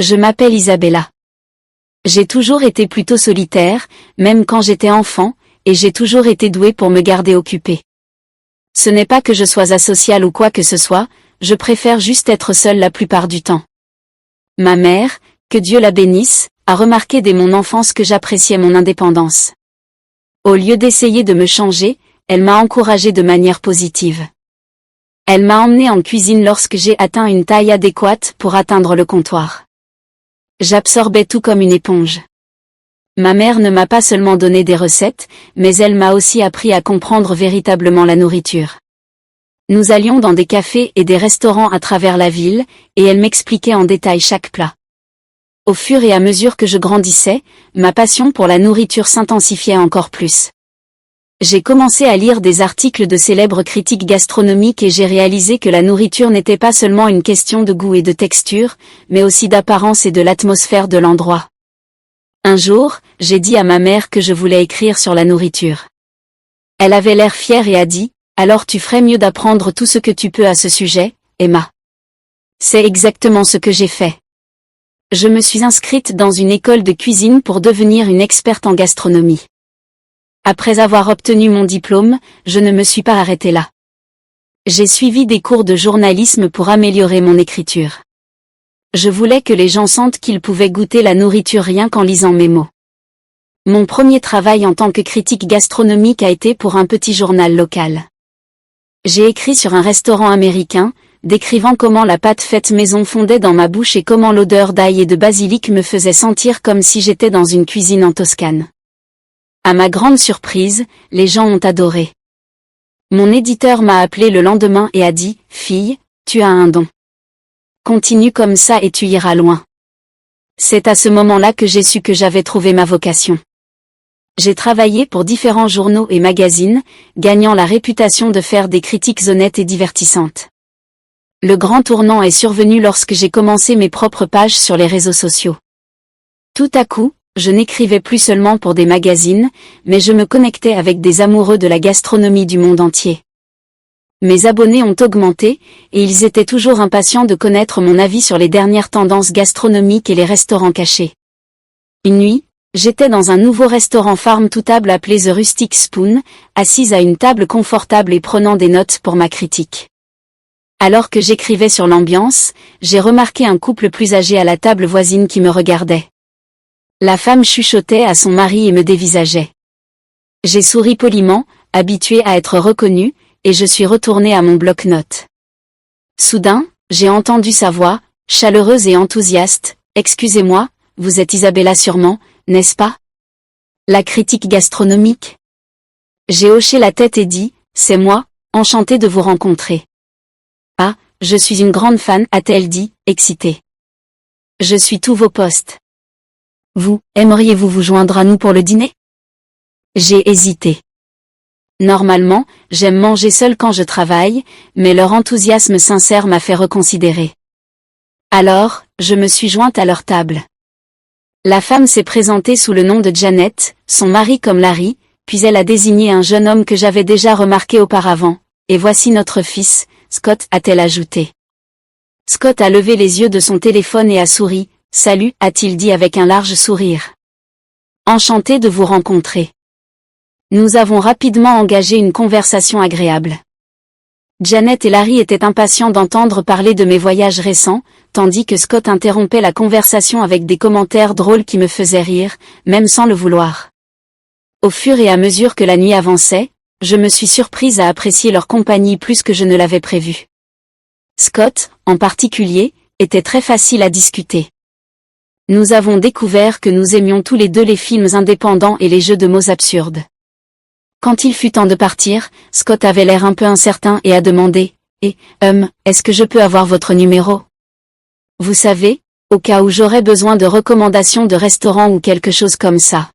Je m'appelle Isabella. J'ai toujours été plutôt solitaire, même quand j'étais enfant, et j'ai toujours été douée pour me garder occupée. Ce n'est pas que je sois asociale ou quoi que ce soit, je préfère juste être seule la plupart du temps. Ma mère, que Dieu la bénisse, a remarqué dès mon enfance que j'appréciais mon indépendance. Au lieu d'essayer de me changer, elle m'a encouragée de manière positive. Elle m'a emmenée en cuisine lorsque j'ai atteint une taille adéquate pour atteindre le comptoir. J'absorbais tout comme une éponge. Ma mère ne m'a pas seulement donné des recettes, mais elle m'a aussi appris à comprendre véritablement la nourriture. Nous allions dans des cafés et des restaurants à travers la ville, et elle m'expliquait en détail chaque plat. Au fur et à mesure que je grandissais, ma passion pour la nourriture s'intensifiait encore plus. J'ai commencé à lire des articles de célèbres critiques gastronomiques et j'ai réalisé que la nourriture n'était pas seulement une question de goût et de texture, mais aussi d'apparence et de l'atmosphère de l'endroit. Un jour, j'ai dit à ma mère que je voulais écrire sur la nourriture. Elle avait l'air fière et a dit, « Alors tu ferais mieux d'apprendre tout ce que tu peux à ce sujet, Emma. » C'est exactement ce que j'ai fait. Je me suis inscrite dans une école de cuisine pour devenir une experte en gastronomie. Après avoir obtenu mon diplôme, je ne me suis pas arrêtée là. J'ai suivi des cours de journalisme pour améliorer mon écriture. Je voulais que les gens sentent qu'ils pouvaient goûter la nourriture rien qu'en lisant mes mots. Mon premier travail en tant que critique gastronomique a été pour un petit journal local. J'ai écrit sur un restaurant américain, décrivant comment la pâte faite maison fondait dans ma bouche et comment l'odeur d'ail et de basilic me faisait sentir comme si j'étais dans une cuisine en Toscane. À ma grande surprise, les gens ont adoré. Mon éditeur m'a appelé le lendemain et a dit « Fille, tu as un don. Continue comme ça et tu iras loin. » C'est à ce moment-là que j'ai su que j'avais trouvé ma vocation. J'ai travaillé pour différents journaux et magazines, gagnant la réputation de faire des critiques honnêtes et divertissantes. Le grand tournant est survenu lorsque j'ai commencé mes propres pages sur les réseaux sociaux. Tout à coup, je n'écrivais plus seulement pour des magazines, mais je me connectais avec des amoureux de la gastronomie du monde entier. Mes abonnés ont augmenté, et ils étaient toujours impatients de connaître mon avis sur les dernières tendances gastronomiques et les restaurants cachés. Une nuit, j'étais dans un nouveau restaurant farm to table appelé The Rustic Spoon, assise à une table confortable et prenant des notes pour ma critique. Alors que j'écrivais sur l'ambiance, j'ai remarqué un couple plus âgé à la table voisine qui me regardait. La femme chuchotait à son mari et me dévisageait. J'ai souri poliment, habituée à être reconnue, et je suis retournée à mon bloc-notes. Soudain, j'ai entendu sa voix, chaleureuse et enthousiaste. « Excusez-moi, vous êtes Isabella sûrement, n'est-ce pas? La critique gastronomique ?» J'ai hoché la tête et dit « C'est moi, enchantée de vous rencontrer. » « Ah, je suis une grande fan, a-t-elle dit, excitée. Je suis tous vos posts. Vous, aimeriez-vous vous joindre à nous pour le dîner? J'ai hésité. Normalement, j'aime manger seule quand je travaille, mais leur enthousiasme sincère m'a fait reconsidérer. Alors, je me suis jointe à leur table. La femme s'est présentée sous le nom de Janet, son mari comme Larry, puis elle a désigné un jeune homme que j'avais déjà remarqué auparavant. « Et voici notre fils, Scott » a-t-elle ajouté. Scott a levé les yeux de son téléphone et a souri. « Salut » a-t-il dit avec un large sourire. « Enchanté de vous rencontrer. » Nous avons rapidement engagé une conversation agréable. Janet et Larry étaient impatients d'entendre parler de mes voyages récents, tandis que Scott interrompait la conversation avec des commentaires drôles qui me faisaient rire, même sans le vouloir. Au fur et à mesure que la nuit avançait, je me suis surprise à apprécier leur compagnie plus que je ne l'avais prévu. Scott, en particulier, était très facile à discuter. Nous avons découvert que nous aimions tous les deux les films indépendants et les jeux de mots absurdes. Quand il fut temps de partir, Scott avait l'air un peu incertain et a demandé « est-ce que je peux avoir votre numéro? Vous savez, au cas où j'aurais besoin de recommandations de restaurants ou quelque chose comme ça. »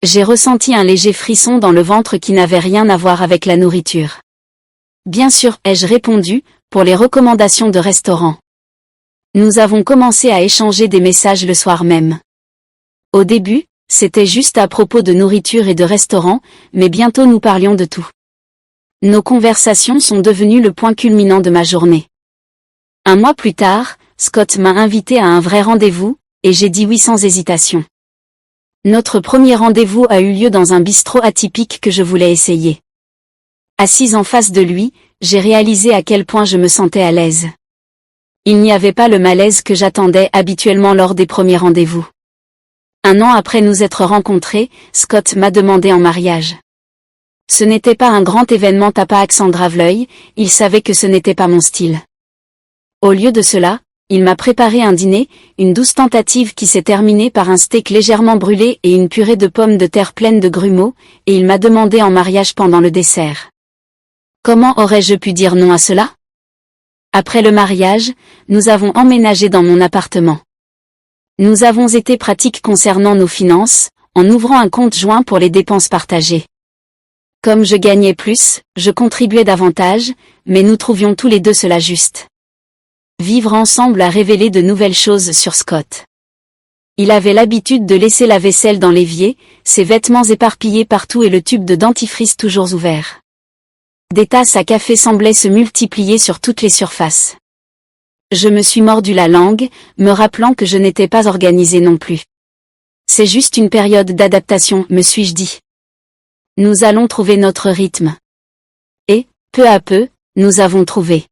J'ai ressenti un léger frisson dans le ventre qui n'avait rien à voir avec la nourriture. Bien sûr, ai-je répondu, pour les recommandations de restaurants. Nous avons commencé à échanger des messages le soir même. Au début, c'était juste à propos de nourriture et de restaurants, mais bientôt nous parlions de tout. Nos conversations sont devenues le point culminant de ma journée. Un mois plus tard, Scott m'a invité à un vrai rendez-vous, et j'ai dit oui sans hésitation. Notre premier rendez-vous a eu lieu dans un bistrot atypique que je voulais essayer. Assise en face de lui, j'ai réalisé à quel point je me sentais à l'aise. Il n'y avait pas le malaise que j'attendais habituellement lors des premiers rendez-vous. 1 an après nous être rencontrés, Scott m'a demandé en mariage. Ce n'était pas un grand événement tapa accent grave l'œil, il savait que ce n'était pas mon style. Au lieu de cela, il m'a préparé un dîner, une douce tentative qui s'est terminée par un steak légèrement brûlé et une purée de pommes de terre pleine de grumeaux, et il m'a demandé en mariage pendant le dessert. Comment aurais-je pu dire non à cela? Après le mariage, nous avons emménagé dans mon appartement. Nous avons été pratiques concernant nos finances, en ouvrant un compte joint pour les dépenses partagées. Comme je gagnais plus, je contribuais davantage, mais nous trouvions tous les deux cela juste. Vivre ensemble a révélé de nouvelles choses sur Scott. Il avait l'habitude de laisser la vaisselle dans l'évier, ses vêtements éparpillés partout et le tube de dentifrice toujours ouvert. Des tasses à café semblaient se multiplier sur toutes les surfaces. Je me suis mordu la langue, me rappelant que je n'étais pas organisée non plus. C'est juste une période d'adaptation, me suis-je dit. Nous allons trouver notre rythme. Et, peu à peu, nous avons trouvé.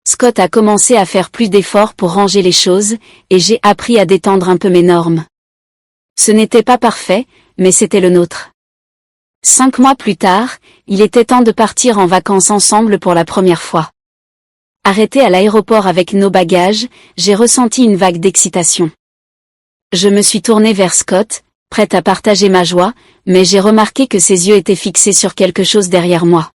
Scott a commencé à faire plus d'efforts pour ranger les choses, et j'ai appris à détendre un peu mes normes. Ce n'était pas parfait, mais c'était le nôtre. 5 mois plus tard, il était temps de partir en vacances ensemble pour la première fois. Arrêté à l'aéroport avec nos bagages, j'ai ressenti une vague d'excitation. Je me suis tournée vers Scott, prête à partager ma joie, mais j'ai remarqué que ses yeux étaient fixés sur quelque chose derrière moi.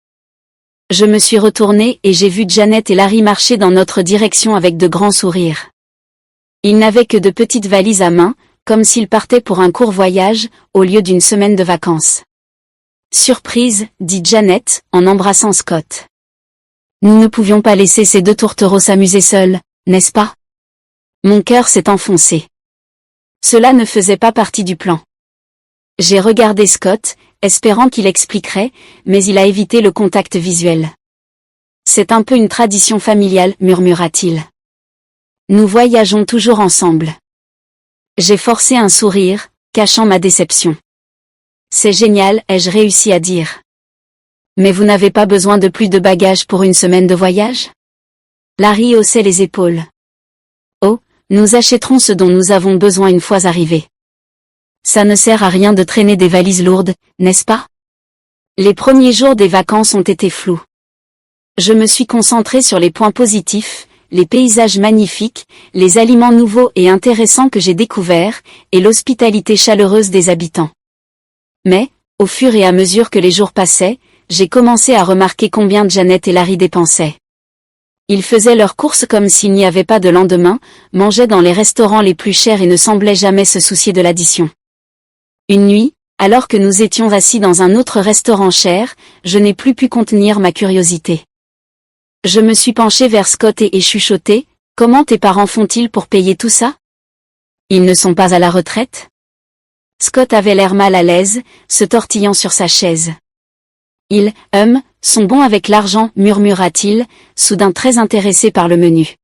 Je me suis retournée et j'ai vu Janet et Larry marcher dans notre direction avec de grands sourires. Ils n'avaient que de petites valises à main, comme s'ils partaient pour un court voyage, au lieu d'une semaine de vacances. Surprise, dit Janet, en embrassant Scott. Nous ne pouvions pas laisser ces 2 tourtereaux s'amuser seuls, n'est-ce pas? Mon cœur s'est enfoncé. Cela ne faisait pas partie du plan. J'ai regardé Scott, espérant qu'il expliquerait, mais il a évité le contact visuel. C'est un peu une tradition familiale, murmura-t-il. Nous voyageons toujours ensemble. J'ai forcé un sourire, cachant ma déception. C'est génial, ai-je réussi à dire. Mais vous n'avez pas besoin de plus de bagages pour une semaine de voyage? Larry haussait les épaules. Oh, nous achèterons ce dont nous avons besoin une fois arrivés. Ça ne sert à rien de traîner des valises lourdes, n'est-ce pas? Les premiers jours des vacances ont été flous. Je me suis concentrée sur les points positifs, les paysages magnifiques, les aliments nouveaux et intéressants que j'ai découverts, et l'hospitalité chaleureuse des habitants. Mais, au fur et à mesure que les jours passaient, j'ai commencé à remarquer combien Janet et Larry dépensaient. Ils faisaient leurs courses comme s'il n'y avait pas de lendemain, mangeaient dans les restaurants les plus chers et ne semblaient jamais se soucier de l'addition. Une nuit, alors que nous étions assis dans un autre restaurant cher, je n'ai plus pu contenir ma curiosité. Je me suis penchée vers Scott et chuchoté, « Comment tes parents font-ils pour payer tout ça? Ils ne sont pas à la retraite ?» Scott avait l'air mal à l'aise, se tortillant sur sa chaise. Ils, sont bons avec l'argent, murmura-t-il, soudain très intéressé par le menu.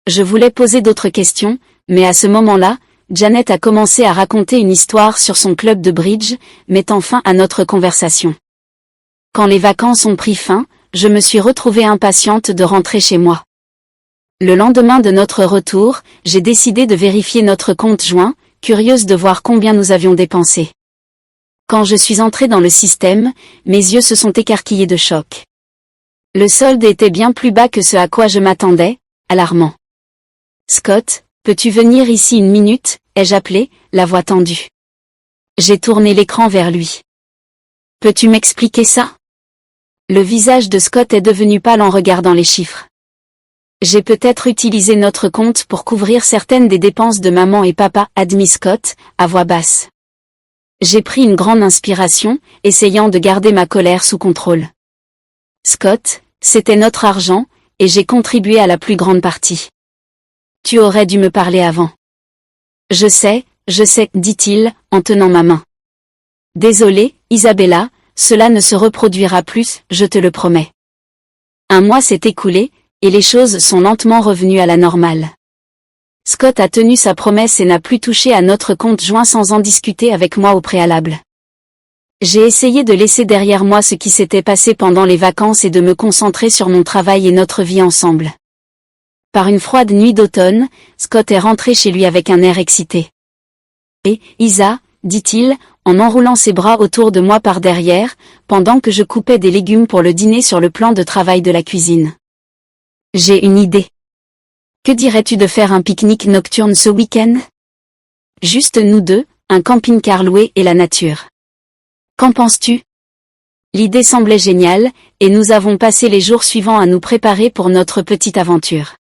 Je voulais poser d'autres questions, mais à ce moment-là, Janet a commencé à raconter une histoire sur son club de bridge, mettant fin à notre conversation. Quand les vacances ont pris fin, je me suis retrouvée impatiente de rentrer chez moi. Le lendemain de notre retour, j'ai décidé de vérifier notre compte joint, curieuse de voir combien nous avions dépensé. Quand je suis entrée dans le système, mes yeux se sont écarquillés de choc. Le solde était bien plus bas que ce à quoi je m'attendais, alarmant. « Scott, peux-tu venir ici une minute ?» ai-je appelé, la voix tendue. J'ai tourné l'écran vers lui. « Peux-tu m'expliquer ça ?» Le visage de Scott est devenu pâle en regardant les chiffres. J'ai peut-être utilisé notre compte pour couvrir certaines des dépenses de maman et papa, admit Scott, à voix basse. J'ai pris une grande inspiration, essayant de garder ma colère sous contrôle. Scott, c'était notre argent, et j'ai contribué à la plus grande partie. Tu aurais dû me parler avant. Je sais, dit-il, en tenant ma main. Désolé, Isabella, cela ne se reproduira plus, je te le promets. 1 mois s'est écoulé, et les choses sont lentement revenues à la normale. Scott a tenu sa promesse et n'a plus touché à notre compte joint sans en discuter avec moi au préalable. J'ai essayé de laisser derrière moi ce qui s'était passé pendant les vacances et de me concentrer sur mon travail et notre vie ensemble. Par une froide nuit d'automne, Scott est rentré chez lui avec un air excité. « Et, Isa, dit-il, en enroulant ses bras autour de moi par derrière, pendant que je coupais des légumes pour le dîner sur le plan de travail de la cuisine. J'ai une idée. Que dirais-tu de faire un pique-nique nocturne ce week-end? Juste nous deux, un camping-car loué et la nature. Qu'en penses-tu? L'idée semblait géniale, et nous avons passé les jours suivants à nous préparer pour notre petite aventure.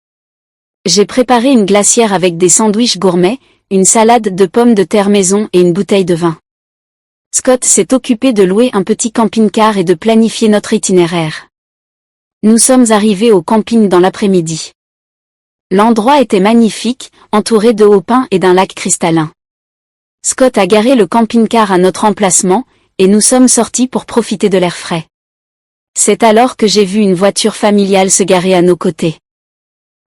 J'ai préparé une glacière avec des sandwichs gourmets, une salade de pommes de terre maison et une bouteille de vin. Scott s'est occupé de louer un petit camping-car et de planifier notre itinéraire. Nous sommes arrivés au camping dans l'après-midi. L'endroit était magnifique, entouré de hauts pins et d'un lac cristallin. Scott a garé le camping-car à notre emplacement, et nous sommes sortis pour profiter de l'air frais. C'est alors que j'ai vu une voiture familiale se garer à nos côtés.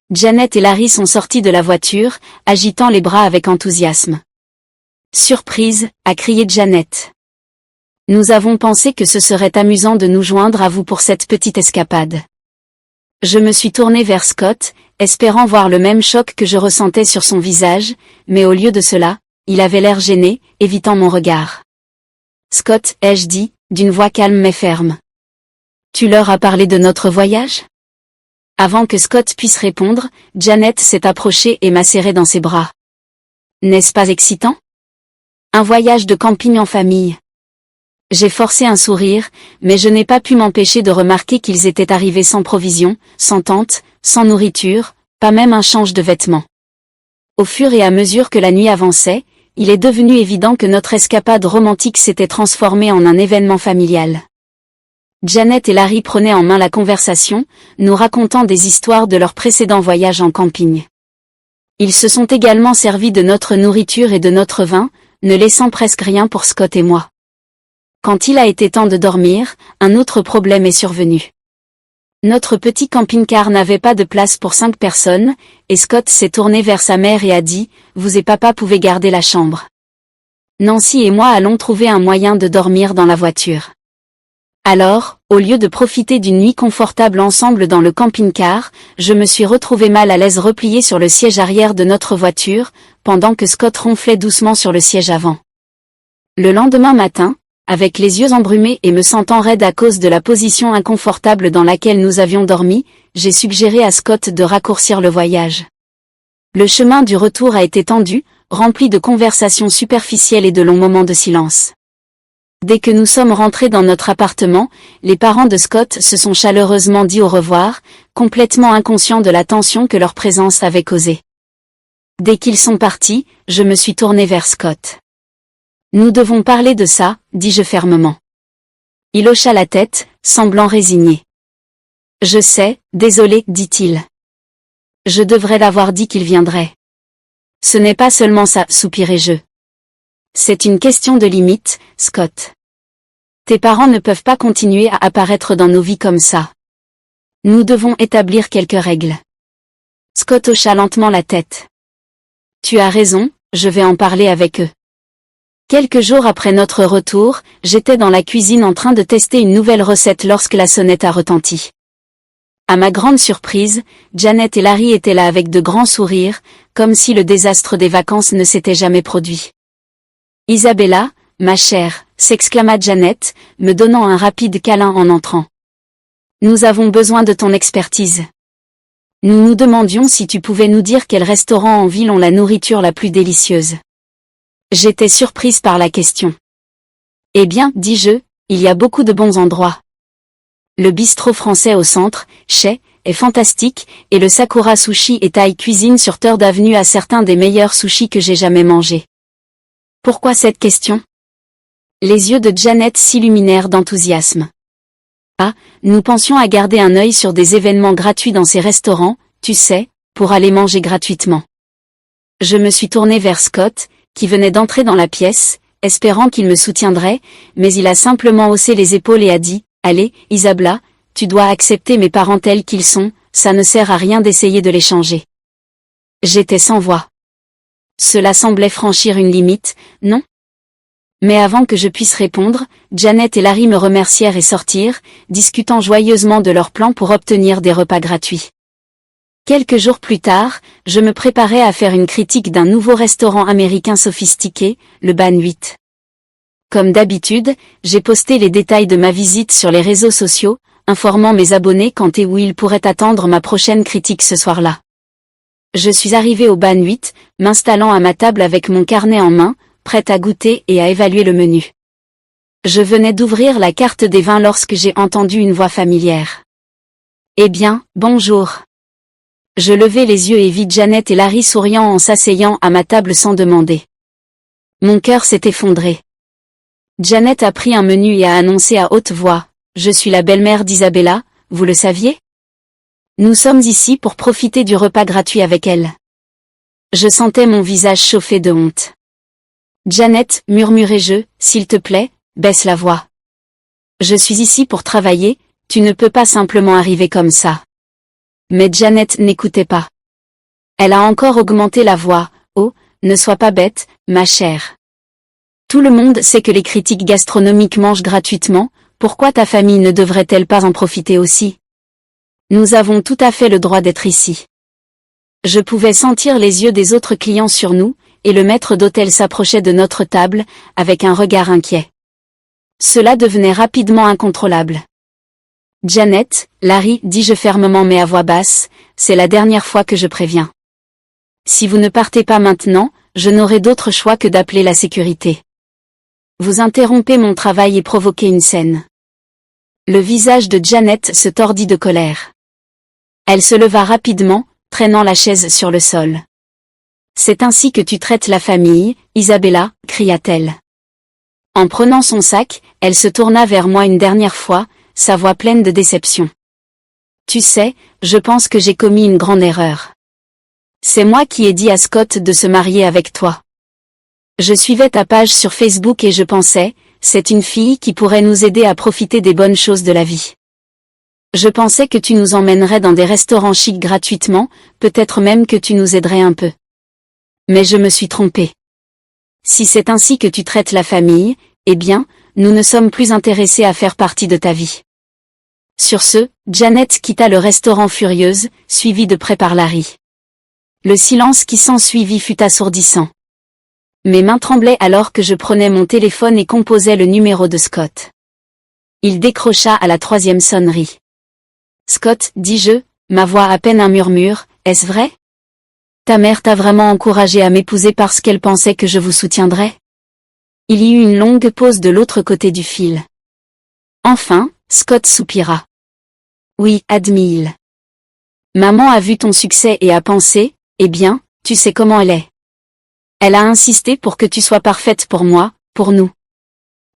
Janet et Larry sont sortis de la voiture, agitant les bras avec enthousiasme. « Surprise !» a crié Janet. « Nous avons pensé que ce serait amusant de nous joindre à vous pour cette petite escapade. » Je me suis tournée vers Scott, espérant voir le même choc que je ressentais sur son visage, mais au lieu de cela, il avait l'air gêné, évitant mon regard. « Scott, ai-je dit, d'une voix calme mais ferme. Tu leur as parlé de notre voyage ?» Avant que Scott puisse répondre, Janet s'est approchée et m'a serré dans ses bras. « N'est-ce pas excitant? Un voyage de camping en famille. » J'ai forcé un sourire, mais je n'ai pas pu m'empêcher de remarquer qu'ils étaient arrivés sans provisions, sans tente, sans nourriture, pas même un change de vêtements. Au fur et à mesure que la nuit avançait, il est devenu évident que notre escapade romantique s'était transformée en un événement familial. Janet et Larry prenaient en main la conversation, nous racontant des histoires de leur précédent voyage en camping. Ils se sont également servis de notre nourriture et de notre vin, ne laissant presque rien pour Scott et moi. Quand il a été temps de dormir, un autre problème est survenu. Notre petit camping-car n'avait pas de place pour 5 personnes, et Scott s'est tourné vers sa mère et a dit « Vous et papa pouvez garder la chambre. Nancy et moi allons trouver un moyen de dormir dans la voiture. » Alors, au lieu de profiter d'une nuit confortable ensemble dans le camping-car, je me suis retrouvée mal à l'aise repliée sur le siège arrière de notre voiture, pendant que Scott ronflait doucement sur le siège avant. Le lendemain matin, avec les yeux embrumés et me sentant raide à cause de la position inconfortable dans laquelle nous avions dormi, j'ai suggéré à Scott de raccourcir le voyage. Le chemin du retour a été tendu, rempli de conversations superficielles et de longs moments de silence. Dès que nous sommes rentrés dans notre appartement, les parents de Scott se sont chaleureusement dit au revoir, complètement inconscients de la tension que leur présence avait causée. Dès qu'ils sont partis, je me suis tournée vers Scott. « Nous devons parler de ça, dis-je fermement. » Il hocha la tête, semblant résigné. « Je sais, désolé, dit-il. Je devrais l'avoir dit qu'il viendrait. »« Ce n'est pas seulement ça, soupirai-je. C'est une question de limite, Scott. Tes parents ne peuvent pas continuer à apparaître dans nos vies comme ça. Nous devons établir quelques règles. » Scott hocha lentement la tête. « Tu as raison, je vais en parler avec eux. » Quelques jours après notre retour, j'étais dans la cuisine en train de tester une nouvelle recette lorsque la sonnette a retenti. À ma grande surprise, Janet et Larry étaient là avec de grands sourires, comme si le désastre des vacances ne s'était jamais produit. « Isabella, ma chère », s'exclama Janet, me donnant un rapide câlin en entrant. « Nous avons besoin de ton expertise. Nous nous demandions si tu pouvais nous dire quels restaurants en ville ont la nourriture la plus délicieuse. » J'étais surprise par la question. « Eh bien, dis-je, il y a beaucoup de bons endroits. Le bistrot français au centre, Chez, est fantastique, et le Sakura Sushi et Thai Cuisine sur 3rd Avenue a certains des meilleurs sushis que j'ai jamais mangés. » Pourquoi cette question? Les yeux de Janet s'illuminèrent d'enthousiasme. « Ah, nous pensions à garder un œil sur des événements gratuits dans ces restaurants, tu sais, pour aller manger gratuitement. » Je me suis tournée vers Scott, qui venait d'entrer dans la pièce, espérant qu'il me soutiendrait, mais il a simplement haussé les épaules et a dit « Allez, Isabella, tu dois accepter mes parents tels qu'ils sont, ça ne sert à rien d'essayer de les changer. » J'étais sans voix. Cela semblait franchir une limite, non? Mais avant que je puisse répondre, Janet et Larry me remercièrent et sortirent, discutant joyeusement de leur plan pour obtenir des repas gratuits. Quelques jours plus tard, je me préparais à faire une critique d'un nouveau restaurant américain sophistiqué, le Ban 8. Comme d'habitude, j'ai posté les détails de ma visite sur les réseaux sociaux, informant mes abonnés quand et où ils pourraient attendre ma prochaine critique ce soir-là. Je suis arrivée au Ban 8, m'installant à ma table avec mon carnet en main, prête à goûter et à évaluer le menu. Je venais d'ouvrir la carte des vins lorsque j'ai entendu une voix familière. Eh bien, bonjour. Je levai les yeux et vis Janet et Larry souriant en s'asseyant à ma table sans demander. Mon cœur s'est effondré. Janet a pris un menu et a annoncé à haute voix, « Je suis la belle-mère d'Isabella, vous le saviez? Nous sommes ici pour profiter du repas gratuit avec elle. » Je sentais mon visage chauffer de honte. « Janet, murmurai-je, s'il te plaît, baisse la voix. Je suis ici pour travailler, tu ne peux pas simplement arriver comme ça. » Mais Janet n'écoutait pas. Elle a encore augmenté la voix, « Oh, ne sois pas bête, ma chère. Tout le monde sait que les critiques gastronomiques mangent gratuitement, pourquoi ta famille ne devrait-elle pas en profiter aussi? Nous avons tout à fait le droit d'être ici. » Je pouvais sentir les yeux des autres clients sur nous, et le maître d'hôtel s'approchait de notre table, avec un regard inquiet. Cela devenait rapidement incontrôlable. « Janet, Larry, dis-je fermement mais à voix basse, c'est la dernière fois que je préviens. Si vous ne partez pas maintenant, je n'aurai d'autre choix que d'appeler la sécurité. Vous interrompez mon travail et provoquez une scène. » Le visage de Janet se tordit de colère. Elle se leva rapidement, traînant la chaise sur le sol. « C'est ainsi que tu traites la famille, Isabella, cria-t-elle. En prenant son sac, elle se tourna vers moi une dernière fois, sa voix pleine de déception. « Tu sais, je pense que j'ai commis une grande erreur. C'est moi qui ai dit à Scott de se marier avec toi. Je suivais ta page sur Facebook et je pensais, c'est une fille qui pourrait nous aider à profiter des bonnes choses de la vie. Je pensais que tu nous emmènerais dans des restaurants chics gratuitement, peut-être même que tu nous aiderais un peu. Mais je me suis trompée. Si c'est ainsi que tu traites la famille, eh bien, nous ne sommes plus intéressés à faire partie de ta vie. » Sur ce, Janet quitta le restaurant furieuse, suivie de près par Larry. Le silence qui s'ensuivit fut assourdissant. Mes mains tremblaient alors que je prenais mon téléphone et composais le numéro de Scott. Il décrocha à la 3e sonnerie. « Scott, dis-je, ma voix à peine un murmure, est-ce vrai? Ta mère t'a vraiment encouragé à m'épouser parce qu'elle pensait que je vous soutiendrais? » Il y eut une longue pause de l'autre côté du fil. Enfin, Scott soupira. « Oui, admit-il. Maman a vu ton succès et a pensé, eh bien, tu sais comment elle est. Elle a insisté pour que tu sois parfaite pour moi, pour nous. »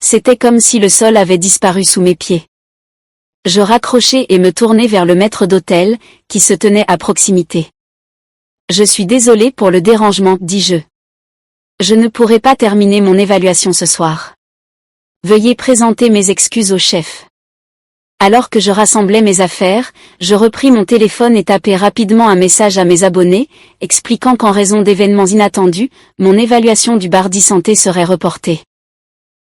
C'était comme si le sol avait disparu sous mes pieds. Je raccrochai et me tournai vers le maître d'hôtel, qui se tenait à proximité. « Je suis désolé pour le dérangement, dis-je. Je ne pourrai pas terminer mon évaluation ce soir. Veuillez présenter mes excuses au chef. » Alors que je rassemblais mes affaires, je repris mon téléphone et tapai rapidement un message à mes abonnés, expliquant qu'en raison d'événements inattendus, mon évaluation du Bardi Santé serait reportée.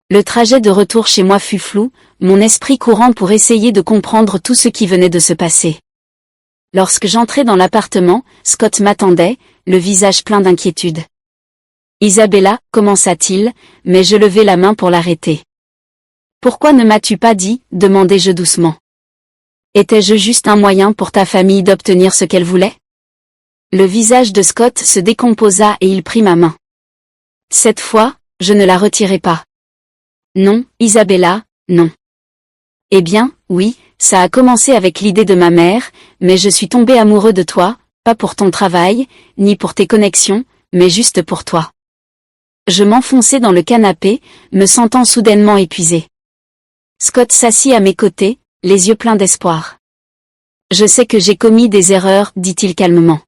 Le trajet de retour chez moi fut flou, mon esprit courant pour essayer de comprendre tout ce qui venait de se passer. Lorsque j'entrai dans l'appartement, Scott m'attendait, le visage plein d'inquiétude. « Isabella, commença-t-il, mais je levai la main pour l'arrêter. « Pourquoi ne m'as-tu pas dit ?» demandai-je doucement. « Étais-je juste un moyen pour ta famille d'obtenir ce qu'elle voulait ?» Le visage de Scott se décomposa et il prit ma main. Cette fois, je ne la retirai pas. « Non, Isabella, non. » Eh bien, oui, ça a commencé avec l'idée de ma mère, mais je suis tombé amoureux de toi, pas pour ton travail, ni pour tes connexions, mais juste pour toi. Je m'enfonçai dans le canapé, me sentant soudainement épuisé. Scott s'assit à mes côtés, les yeux pleins d'espoir. « Je sais que j'ai commis des erreurs, dit-il calmement.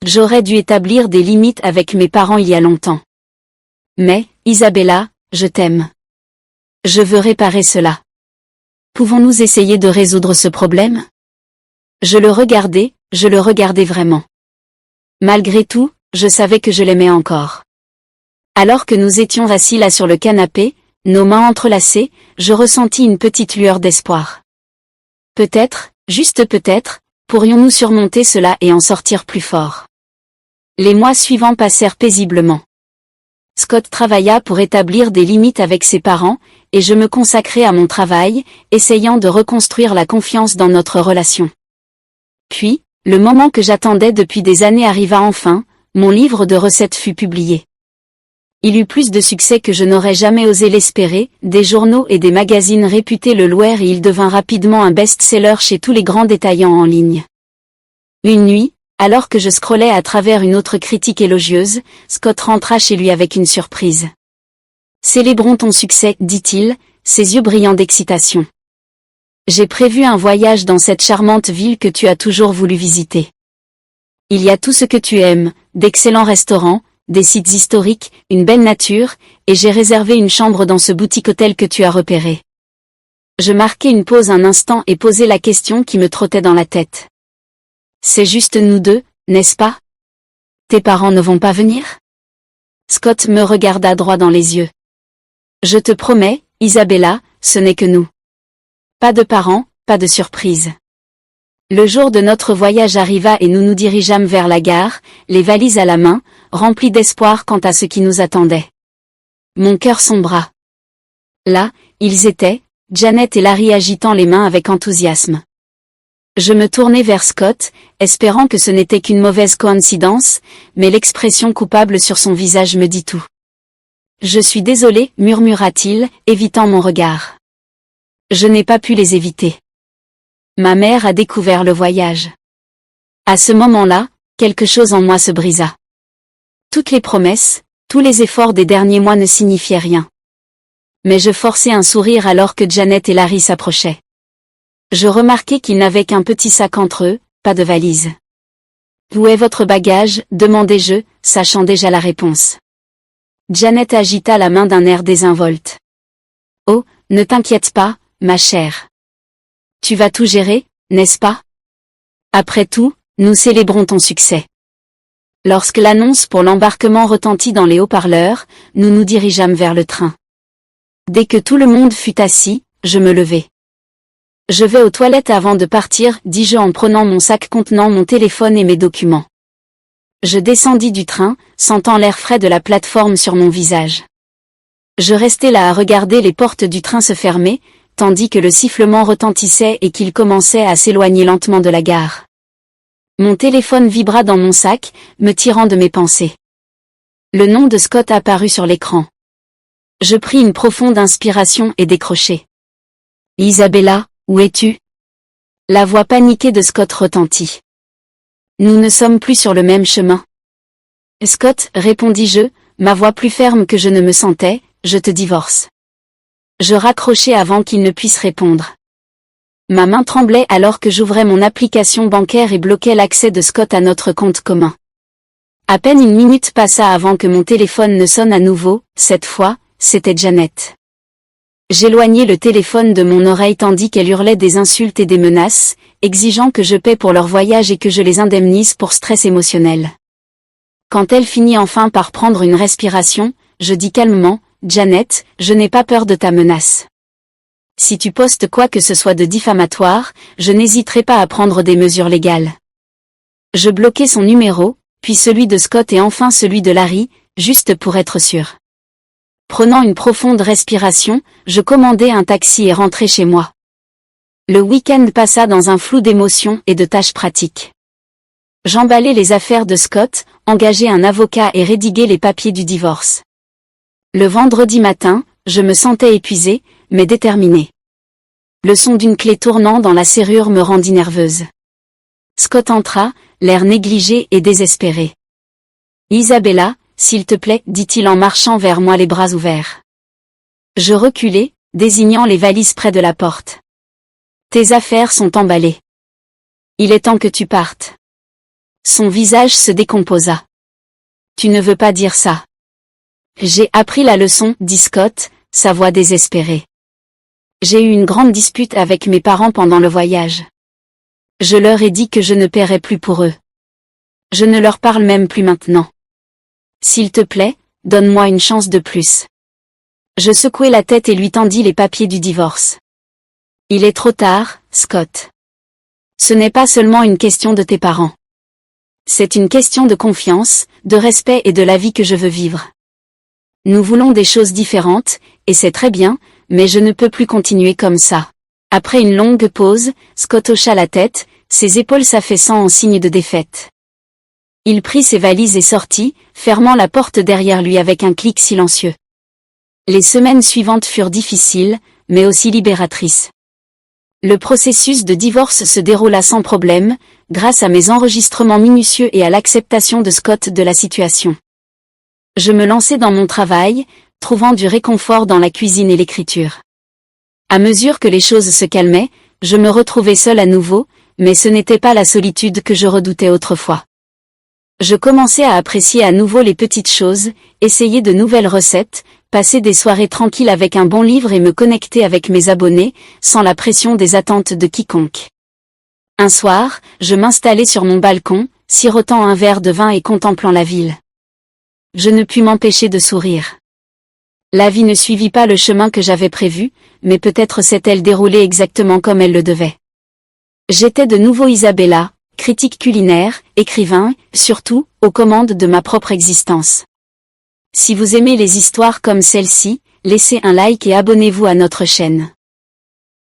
J'aurais dû établir des limites avec mes parents il y a longtemps. Mais, Isabella, je t'aime. Je veux réparer cela. Pouvons-nous essayer de résoudre ce problème ? » Je le regardais vraiment. Malgré tout, je savais que je l'aimais encore. Alors que nous étions assis là sur le canapé, nos mains entrelacées, je ressentis une petite lueur d'espoir. Peut-être, juste peut-être, pourrions-nous surmonter cela et en sortir plus fort. Les mois suivants passèrent paisiblement. Scott travailla pour établir des limites avec ses parents, et je me consacrai à mon travail, essayant de reconstruire la confiance dans notre relation. Puis, le moment que j'attendais depuis des années arriva enfin, mon livre de recettes fut publié. Il eut plus de succès que je n'aurais jamais osé l'espérer, des journaux et des magazines réputés le louèrent et il devint rapidement un best-seller chez tous les grands détaillants en ligne. Une nuit, alors que je scrollais à travers une autre critique élogieuse, Scott rentra chez lui avec une surprise. « Célébrons ton succès, dit-il, ses yeux brillants d'excitation. J'ai prévu un voyage dans cette charmante ville que tu as toujours voulu visiter. Il y a tout ce que tu aimes, d'excellents restaurants, des sites historiques, une belle nature, et j'ai réservé une chambre dans ce boutique-hôtel que tu as repéré. » Je marquai une pause un instant et posai la question qui me trottait dans la tête. « C'est juste nous deux, n'est-ce pas? Tes parents ne vont pas venir? » Scott me regarda droit dans les yeux. « Je te promets, Isabella, ce n'est que nous. Pas de parents, pas de surprise. » Le jour de notre voyage arriva et nous nous dirigeâmes vers la gare, les valises à la main, remplis d'espoir quant à ce qui nous attendait. Mon cœur sombra. Là, ils étaient, Janet et Larry agitant les mains avec enthousiasme. Je me tournai vers Scott, espérant que ce n'était qu'une mauvaise coïncidence, mais l'expression coupable sur son visage me dit tout. « Je suis désolé, murmura-t-il, évitant mon regard. Je n'ai pas pu les éviter. Ma mère a découvert le voyage. » À ce moment-là, quelque chose en moi se brisa. Toutes les promesses, tous les efforts des derniers mois ne signifiaient rien. Mais je forçai un sourire alors que Janet et Larry s'approchaient. Je remarquai qu'ils n'avaient qu'un petit sac entre eux, pas de valise. « Où est votre bagage ?» demandai-je, sachant déjà la réponse. Janet agita la main d'un air désinvolte. « Oh, ne t'inquiète pas, ma chère. Tu vas tout gérer, n'est-ce pas? Après tout, nous célébrons ton succès. » Lorsque l'annonce pour l'embarquement retentit dans les haut-parleurs, nous nous dirigeâmes vers le train. Dès que tout le monde fut assis, je me levai. « Je vais aux toilettes avant de partir, » dis-je en prenant mon sac contenant mon téléphone et mes documents. Je descendis du train, sentant l'air frais de la plateforme sur mon visage. Je restai là à regarder les portes du train se fermer, tandis que le sifflement retentissait et qu'il commençait à s'éloigner lentement de la gare. Mon téléphone vibra dans mon sac, me tirant de mes pensées. Le nom de Scott apparut sur l'écran. Je pris une profonde inspiration et décrochai. « Isabella, où es-tu? » La voix paniquée de Scott retentit. « Nous ne sommes plus sur le même chemin. »« Scott, répondis-je, ma voix plus ferme que je ne me sentais, je te divorce. » Je raccrochai avant qu'il ne puisse répondre. Ma main tremblait alors que j'ouvrais mon application bancaire et bloquais l'accès de Scott à notre compte commun. À peine une minute passa avant que mon téléphone ne sonne à nouveau, cette fois, c'était Janet. J'éloignai le téléphone de mon oreille tandis qu'elle hurlait des insultes et des menaces, exigeant que je paie pour leur voyage et que je les indemnise pour stress émotionnel. Quand elle finit enfin par prendre une respiration, je dis calmement, « Janet, je n'ai pas peur de ta menace. Si tu postes quoi que ce soit de diffamatoire, je n'hésiterai pas à prendre des mesures légales. » Je bloquai son numéro, puis celui de Scott et enfin celui de Larry, juste pour être sûr. Prenant une profonde respiration, je commandai un taxi et rentrai chez moi. Le week-end passa dans un flou d'émotions et de tâches pratiques. J'emballai les affaires de Scott, engageai un avocat et rédiguai les papiers du divorce. Le vendredi matin, je me sentais épuisée, mais déterminée. Le son d'une clé tournant dans la serrure me rendit nerveuse. Scott entra, l'air négligé et désespéré. « Isabella, s'il te plaît, » dit-il en marchant vers moi les bras ouverts. Je reculai, désignant les valises près de la porte. « Tes affaires sont emballées. Il est temps que tu partes. » Son visage se décomposa. « Tu ne veux pas dire ça. »« J'ai appris la leçon, » dit Scott, sa voix désespérée. « J'ai eu une grande dispute avec mes parents pendant le voyage. Je leur ai dit que je ne paierais plus pour eux. Je ne leur parle même plus maintenant. S'il te plaît, donne-moi une chance de plus. Je secouai la tête et lui tendis les papiers du divorce. Il est trop tard, Scott. Ce n'est pas seulement une question de tes parents. C'est une question de confiance, de respect et de la vie que je veux vivre. Nous voulons des choses différentes, et c'est très bien, mais je ne peux plus continuer comme ça. Après une longue pause, Scott hocha la tête, ses épaules s'affaissant en signe de défaite. Il prit ses valises et sortit, fermant la porte derrière lui avec un clic silencieux. Les semaines suivantes furent difficiles, mais aussi libératrices. Le processus de divorce se déroula sans problème, grâce à mes enregistrements minutieux et à l'acceptation de Scott de la situation. Je me lançai dans mon travail, trouvant du réconfort dans la cuisine et l'écriture. À mesure que les choses se calmaient, je me retrouvais seule à nouveau, mais ce n'était pas la solitude que je redoutais autrefois. Je commençais à apprécier à nouveau les petites choses, essayer de nouvelles recettes, passer des soirées tranquilles avec un bon livre et me connecter avec mes abonnés, sans la pression des attentes de quiconque. Un soir, je m'installai sur mon balcon, sirotant un verre de vin et contemplant la ville. Je ne pus m'empêcher de sourire. La vie ne suivit pas le chemin que j'avais prévu, mais peut-être s'est-elle déroulée exactement comme elle le devait. J'étais de nouveau Isabella, critique culinaire, écrivain, surtout, aux commandes de ma propre existence. Si vous aimez les histoires comme celle-ci, laissez un like et abonnez-vous à notre chaîne.